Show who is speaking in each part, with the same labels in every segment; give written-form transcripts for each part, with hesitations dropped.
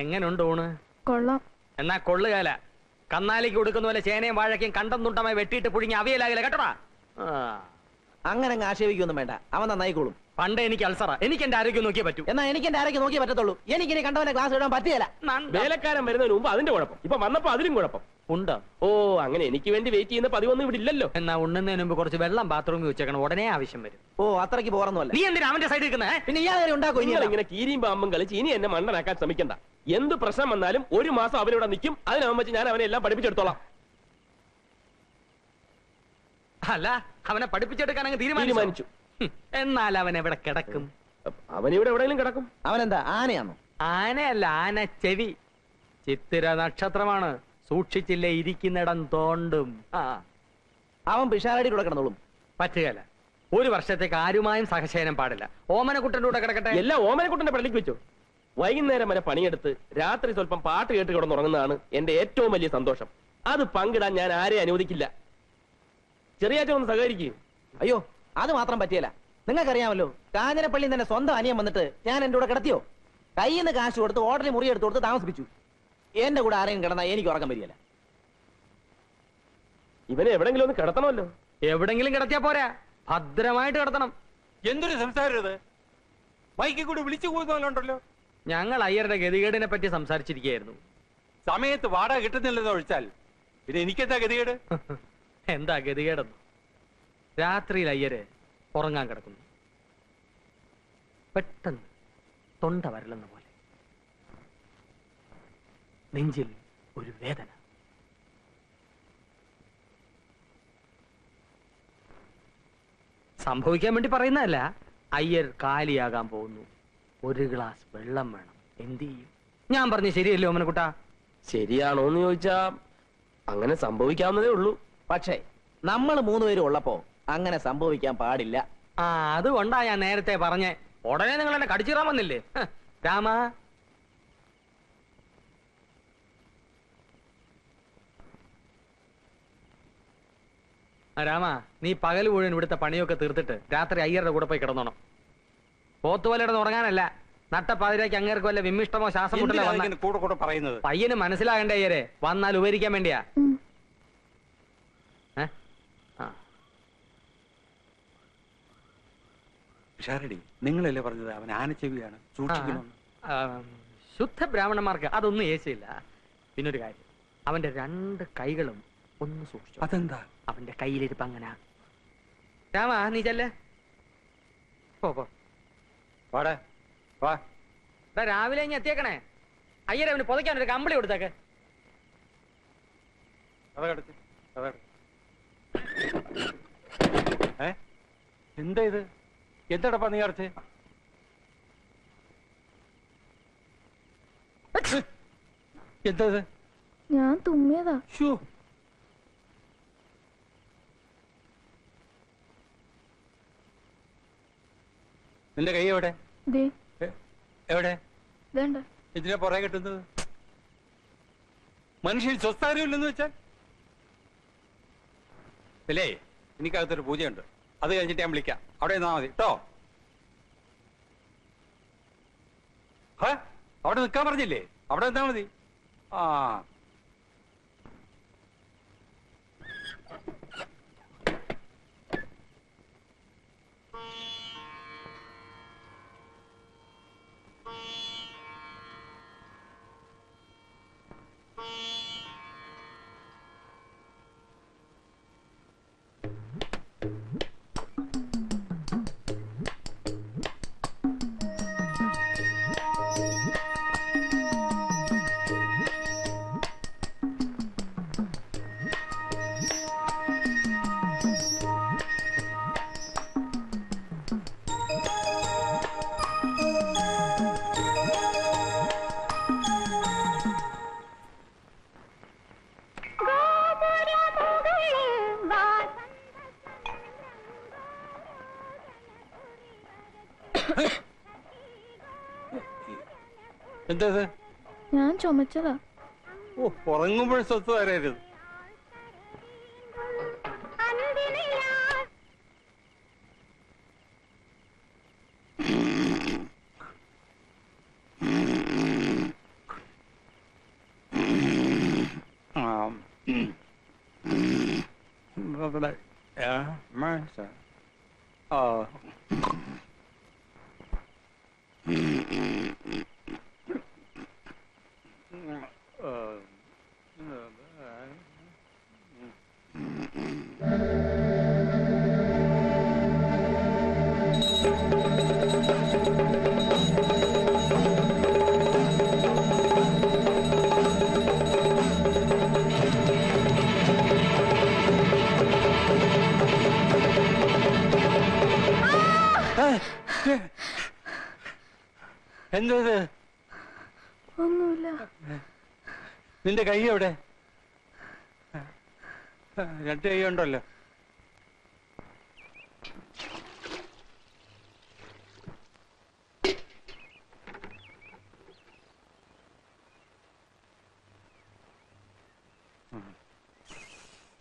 Speaker 1: എങ്ങനുണ്ട് ഊണ്?
Speaker 2: കൊള്ളാം.
Speaker 1: എന്നാ കൊള്ളുകാല. കന്നാലിക്ക് കൊടുക്കുന്ന പോലെ ചേനയും വാഴയ്ക്കും കണ്ടം തുണ്ടമായി വെട്ടിയിട്ട് പുഴുങ്ങി അവിയലാകില്ല കേട്ടോടാ.
Speaker 3: അങ്ങനെ ആക്ഷേപിക്കൊന്നും വേണ്ട, അവൻ നന്നായിക്കോളും.
Speaker 1: പണ്ട് എനിക്ക് അൾസറ, എനിക്ക് എന്റെ ആരോഗ്യം നോക്കിയേ പറ്റൂ.
Speaker 3: എന്നാ എനിക്ക് എന്റെ ആരോഗ്യം നോക്കിയേ പറ്റത്തുള്ളൂ. എനിക്ക് ഇനി കണ്ടവനെ ക്ലാസ് ഇടാൻ പറ്റിയല്ല.
Speaker 4: വേലക്കാരൻ വരുന്നതിന് മുമ്പ് അതിന്റെ കുഴപ്പം, ഇപ്പൊ വന്നപ്പോ അതിലും കുഴപ്പം
Speaker 1: ഉണ്ടോ?
Speaker 4: ഓ അങ്ങനെ എനിക്ക് വേണ്ടി വെയിറ്റ് ചെയ്യുന്ന പതിവൊന്നും ഇവിടെ ഇല്ലല്ലോ.
Speaker 1: എന്നാ ഉണ്ണുന്നതിന് മുമ്പ് കുറച്ച് വെള്ളം ബാത്റൂമിൽ വെച്ചേക്കണം, ഉടനെ ആവശ്യം വരും.
Speaker 3: ഓ അത്രയ്ക്ക് പോറൊന്നുമല്ല.
Speaker 1: നീ എന്തിനാ അവന്റെ സൈഡിൽ നിൽക്കുന്നേ?
Speaker 3: പിന്നെ ഇയാളെ ഉണ്ടാക്കും.
Speaker 4: ഇങ്ങനെ കീരിയും പാമ്പും കളിച്ച് ഇനി എന്നെ മണ്ടനാക്കാൻ ശ്രമിക്കണ്ട. എന്ത് പ്രശ്നം വന്നാലും ഒരു മാസം അവനിവിടെ നിൽക്കും, അതിനവൻ വെച്ച് ഞാൻ അവനെ എല്ലാം പഠിപ്പിച്ചെടുത്തോളാം.
Speaker 1: അല്ല, അവനെ പഠിപ്പിച്ചെടുക്കാൻ അങ്ങ് തീരുമാനിച്ചു. എന്നാൽ അവൻ എവിടെ കിടക്കും?
Speaker 4: അവനിവിടെ എവിടെയെങ്കിലും കിടക്കും.
Speaker 3: അവനെന്താ ആനയാണോ?
Speaker 1: ആനയല്ല, ആന ചെവി. ചിത്തിര നക്ഷത്രമാണ്, സൂക്ഷിച്ചില്ലേ ഇരിക്കുന്നിടം തോണ്ടും.
Speaker 3: അവൻ പിഷാരടിയുടെ കൂടെ കിടന്നോളും.
Speaker 1: പറ്റുകയല്ല, ഒരു വർഷത്തേക്ക് ആരുമായും സഹശയനം പാടില്ല. ഓമനക്കുട്ടന്റെ കൂടെ കിടക്കട്ടെ.
Speaker 4: എല്ലാം ഓമനക്കുട്ടന്റെ പള്ളിക്ക് വെച്ചോ. വൈകുന്നേരം വരെ പണിയെടുത്ത് രാത്രി സ്വല്പം പാട്ട് കേട്ട് കിടന്നുറങ്ങുന്നതാണ് എന്റെ ഏറ്റവും വലിയ സന്തോഷം. അത് പങ്കിടാൻ ഞാൻ ആരെയും അനുവദിക്കില്ല. ചെറിയാച്ചൻ ഒന്ന് സഹകരിക്കും.
Speaker 3: അയ്യോ അത് മാത്രം പറ്റിയല്ല. നിങ്ങൾക്കറിയാമല്ലോ, കാഞ്ഞിരപ്പള്ളി തന്നെ സ്വന്തം അനിയൻ വന്നിട്ട് ഞാൻ എന്റെ കൂടെ കിടത്തിയോ? കയ്യിൽ നിന്ന് കാശ് കൊടുത്ത് ഹോട്ടലിൽ മുറി എടുത്ത് കൊടുത്ത് താമസിപ്പിച്ചു. എന്റെ കൂടെ ആരെയും കിടന്നാ എനിക്ക് ഉറക്കം വരികയല്ല.
Speaker 4: ഇവനെ എവിടെങ്കിലും ഒന്ന് കിടത്തണമല്ലോ.
Speaker 1: എവിടെങ്കിലും കിടത്തിയാ പോരാ, ഭദ്രമായിട്ട് കിടത്തണം.
Speaker 5: എന്തൊരു സംസാരം ഇത്! മൈക്കിൽ കൂടി വിളിച്ചു പോകുന്നല്ലോ.
Speaker 1: ഞങ്ങൾ അയ്യരുടെ ഗതികേടിനെ പറ്റി സംസാരിച്ചിരിക്കുകയായിരുന്നു.
Speaker 5: സമയത്ത് വാടക കിട്ടുന്നില്ലെന്ന് ഒഴിച്ചാൽ പിന്നെ എനിക്കെന്താ ഗതികേട്?
Speaker 1: എന്താ ഗതികേടെന്ന്? രാത്രിയിൽ അയ്യര് ഉറങ്ങാൻ കിടക്കുന്നു. പെട്ടെന്ന് തൊണ്ട വരലെന്ന പോലെ നെഞ്ചിൽ ഒരു വേദന. സംഭവിക്കാൻ വേണ്ടി പറയുന്നതല്ല. അയ്യർ കാലിയാകാൻ പോകുന്നു. ഒരു ഗ്ലാസ് വെള്ളം വേണം. എന്ത് ചെയ്യും? ഞാൻ പറഞ്ഞു ശരിയല്ലേ ഓമനക്കുട്ടാ?
Speaker 4: ശരിയാണോന്ന് ചോദിച്ചാ അങ്ങനെ സംഭവിക്കാവുന്നതേ ഉള്ളൂ.
Speaker 3: പക്ഷേ നമ്മൾ മൂന്നുപേരും ഉള്ളപ്പോ അങ്ങനെ സംഭവിക്കാൻ പാടില്ല.
Speaker 1: അതുകൊണ്ടാ ഞാൻ നേരത്തെ പറഞ്ഞേ. ഉടനെ നിങ്ങൾ എന്നെ കടിച്ചിറാൻ വന്നില്ലേ? രാമ, രാമ, നീ പകൽ മുഴുവൻ ഇവിടുത്തെ പണിയൊക്കെ തീർത്തിട്ട് രാത്രി അയ്യരുടെ കൂടെ പോയി കിടന്നോണം. പോത്തുവലയിടന്ന് ഉറങ്ങാനല്ല. നട്ടപ്പാതിരാക്ക് അങ്ങേർക്ക് വല്ല വിമ്മിഷ്ടമോ ശ്വാസം
Speaker 5: കൂടെ പറയുന്നത്
Speaker 1: പയ്യന് മനസ്സിലാകണ്ടേ അയ്യരെ? വന്നാൽ ഉപകരിക്കാൻ വേണ്ടിയാ.
Speaker 5: നിങ്ങളല്ലേ പറഞ്ഞത് അവൻ ആനച്ചെവിയാണ്, സൂക്ഷിക്കണം.
Speaker 1: ശുദ്ധ ബ്രാഹ്മണന്മാർക്ക് അതൊന്നും ഏശയില്ല. പിന്നൊരു കാര്യം, അവന്റെ 2 കൈകളും ഒന്ന് സൂക്ഷിച്ചു.
Speaker 5: അതെന്താ?
Speaker 1: അവന്റെ കയ്യിലിരിപ്പ് അങ്ങനെ. രാമ നീ ചെല്ലേ. രാവിലെ ഇനി എത്തിയേക്കണേ. അയ്യരെ അവന് പുതയ്ക്കാൻ ഒരു കമ്പിളി കൊടുത്തേക്ക്.
Speaker 5: എന്താ ഇത്? എന്താടപ്പാ നീ അടച്ചേ? എന്താ ഇത്?
Speaker 2: ഞാൻ തുമ്മിയതാ.
Speaker 5: നിന്റെ കൈ എവിടെ? എവിടെ? ഇതിനെ പുറകെ കിട്ടുന്നത്? മനുഷ്യൻ സ്വസ്ഥാനമില്ലെന്ന് വെച്ചാൽ അല്ലേ? എനിക്കകത്തൊരു പൂജയുണ്ട്, അത് കഴിഞ്ഞിട്ട് ഞാൻ വിളിക്കാം. അവിടെ നിന്നാ മതി കേട്ടോ. അവിടെ നിൽക്കാൻ പറഞ്ഞില്ലേ? അവിടെ നിന്നാ മതി. ആ എന്താ?
Speaker 2: ഞാൻ ചുമച്ചതാ.
Speaker 5: ഓ, ഉറങ്ങുമ്പോഴും സ്വത്ത് വരരുത്. എന്തത്?
Speaker 2: ഒന്നുമില്ല.
Speaker 5: നിന്റെ കൈ എവിടെ? രണ്ട് കൈ ഉണ്ടല്ലോ.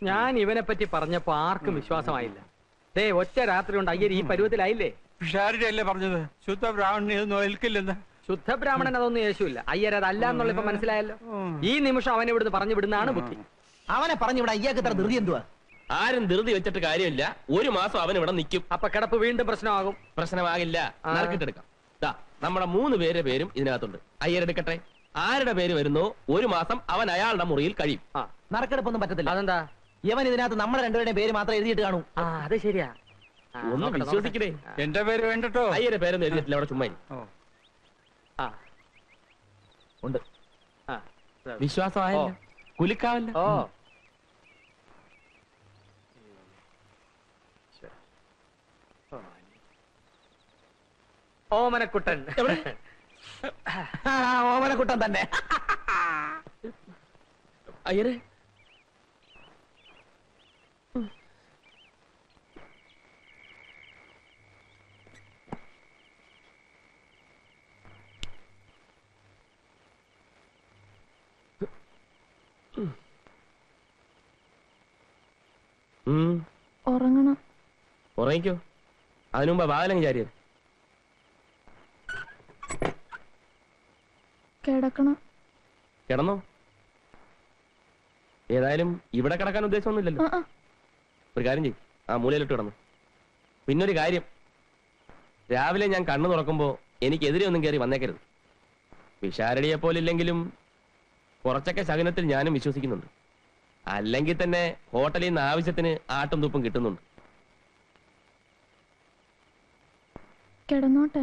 Speaker 1: ഞാൻ ഇവനെ പറ്റി പറഞ്ഞപ്പോ ആർക്കും വിശ്വാസമായില്ല. ദേ ഒറ്റ രാത്രി കൊണ്ട് അയ്യർ ഈ പരുവത്തിലായില്ലേ?
Speaker 5: പിഷാരിയല്ലേ പറഞ്ഞത് ശുദ്ധ ബ്രാഹ്മണി ഇതൊന്നും ഏൽക്കില്ലെന്ന്?
Speaker 1: ശുദ്ധ ബ്രാഹ്മണൻ അതൊന്നും യേശുവില്ല. അയ്യർ അതല്ല എന്നുള്ള ഇപ്പൊ മനസ്സിലായല്ലോ. ഈ നിമിഷം അവനെ ഇവിടുന്ന് പറഞ്ഞു വിടുന്നതാണ് ബുദ്ധി.
Speaker 3: അവനെ പറഞ്ഞു ഇവിടെ അയ്യാക്ക് ഇത്ര ധൃതി എന്തുവാ?
Speaker 4: ആരും ധൃതി വെച്ചിട്ട് കാര്യമില്ല. ഒരു മാസം അവൻ ഇവിടെ നിൽക്കും.
Speaker 1: അപ്പൊ കിടപ്പ് വീണ്ടും പ്രശ്നമാകും.
Speaker 4: പ്രശ്നമാകില്ല. നറുക്കിട്ടെടുക്കാം. ദാ നമ്മുടെ 3 പേരുടെ പേരും ഇതിനകത്തുണ്ട്. അയ്യരെടുക്കട്ടെ. ആരുടെ പേര് വരുന്നോ ഒരു മാസം അവൻ അയാളുടെ മുറിയിൽ കഴിയും.
Speaker 3: നറുക്കെടുപ്പൊന്നും പറ്റത്തില്ല.
Speaker 1: അതെന്താ?
Speaker 3: ഇവൻ ഇതിനകത്ത് നമ്മുടെ രണ്ടുപേരുടെയും പേര് മാത്രം എഴുതിയിട്ട് കാണൂ.
Speaker 1: അത് ശരിയാ.
Speaker 4: ഒന്ന് വിശ്വസിക്കണേ.
Speaker 5: എന്റെ പേര് വേണ്ടട്ടോ.
Speaker 4: അയ്യരുടെ പേരൊന്നും എഴുതിയിട്ടില്ല. അവിടെ ചുമ്മാ ഉണ്ട്. വിശ്വാസമായല്ലോ. കുലുക്കാവല്ലോ.
Speaker 1: ഓമനക്കുട്ടൻ.
Speaker 3: ഓമനക്കുട്ടൻ തന്നെ.
Speaker 4: അയ്യരെ
Speaker 2: ഉറങ്ങണം.
Speaker 4: ഉറങ്ങിക്കോ. അതിനു മുമ്പ് വാതിലങ്ങ് ചാരിയത്.
Speaker 2: കിടക്കണം.
Speaker 4: കിടന്നോ? ഏതായാലും ഇവിടെ കിടക്കാൻ ഉദ്ദേശമൊന്നുമില്ലല്ലോ. ഒരു കാര്യം ചെയ്യും, ആ മൂലയിലിട്ട് കിടന്നു. പിന്നൊരു കാര്യം, രാവിലെ ഞാൻ കണ്ണു തുറക്കുമ്പോ എനിക്കെതിരെ ഒന്നും കയറി വന്നേക്കരുത്. വിശാരടിയെ പോലില്ലെങ്കിലും കുറച്ചൊക്കെ ശകുനത്തിൽ ഞാനും വിശ്വസിക്കുന്നുണ്ട്. അല്ലെങ്കിൽ തന്നെ ഹോട്ടലിൽ നിന്ന് ആവശ്യത്തിന് ആട്ടും തുപ്പും കിട്ടുന്നുണ്ട്.
Speaker 2: കിടന്നോട്ടെ.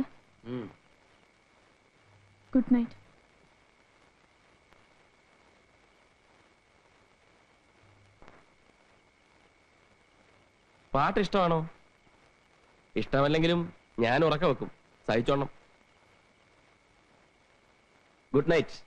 Speaker 2: Good night.
Speaker 4: പാട്ട് ഇഷ്ടമാണോ? ഇഷ്ടമല്ലെങ്കിലും ഞാൻ ഉറക്കം വെക്കും. സഹിച്ചോണം. Good night.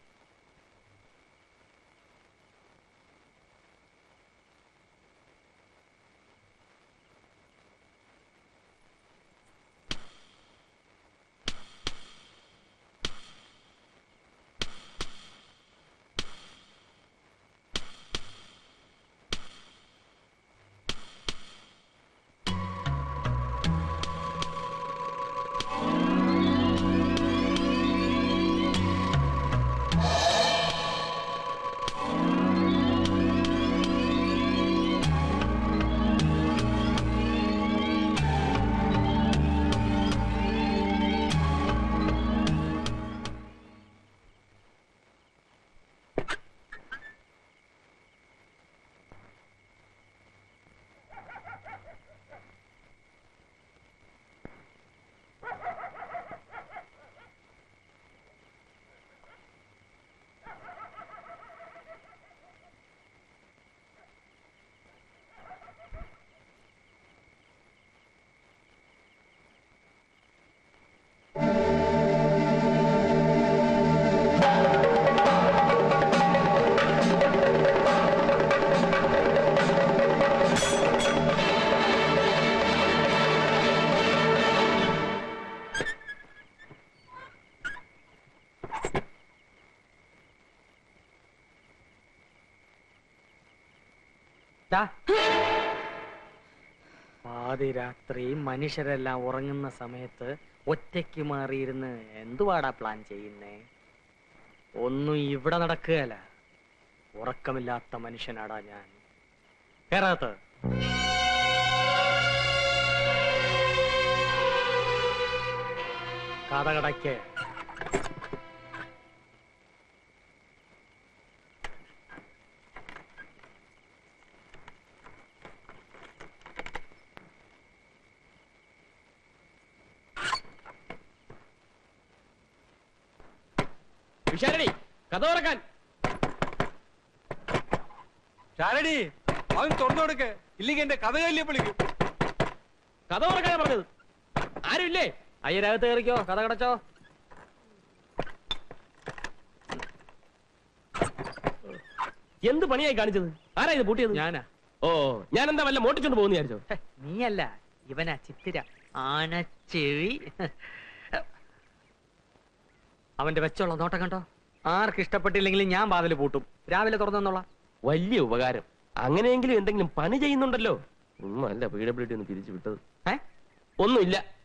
Speaker 1: പാതിരാത്രി മനുഷ്യരെല്ലാം ഉറങ്ങുന്ന സമയത്ത് ഒറ്റയ്ക്ക് മാറിയിരുന്ന് എന്തുവാടാ പ്ലാൻ ചെയ്യുന്നേ? ഒന്നും ഇവിടെ നടക്കുകയല്ല. ഉറക്കമില്ലാത്ത മനുഷ്യനാടാ ഞാൻ. കേറാത്ത കഥകടയ്ക്ക്
Speaker 4: വിശാലടി കഥ തുറക്കാൻ.
Speaker 5: ശാരടി അവൻ തുറന്നു കൊടുക്ക്, ഇല്ലെങ്കിൽ എന്റെ കഥ കല്ലിയെ വിളിക്കും.
Speaker 4: കഥ തുറക്കാനാ പറഞ്ഞത്. ആരുമില്ലേ?
Speaker 1: അയ്യരകത്ത് കയറിക്കോ, കഥ കടച്ചോ.
Speaker 4: എന്ത് പണിയായി കാണിച്ചത്? ആരാ ഇത് പൂട്ടിയത്?
Speaker 1: ഞാനാ.
Speaker 4: ഓ, ഞാൻ എന്താ വല്ല മോട്ടിച്ചോണ്ട് പോകുന്ന വിചാരിച്ചോ?
Speaker 1: ഹെ, നീയല്ല, ഇവനാ ചിത്തിര ആനച്ചെവി. അവന്റെ വെച്ചുള്ള നോട്ടം കണ്ടോ? ആർക്ക് ഇഷ്ടപ്പെട്ടില്ലെങ്കിലും ഞാൻ വാതില് പൂട്ടും. രാവിലെ തുറന്നോളാം.
Speaker 4: വലിയ ഉപകാരം. അങ്ങനെയെങ്കിലും എന്തെങ്കിലും പണി ചെയ്യുന്നുണ്ടല്ലോ. ഒന്നും അല്ല PWD ഒന്ന് പിരിച്ചു വിട്ടത്.
Speaker 1: ഏ
Speaker 4: ഒന്നുമില്ല.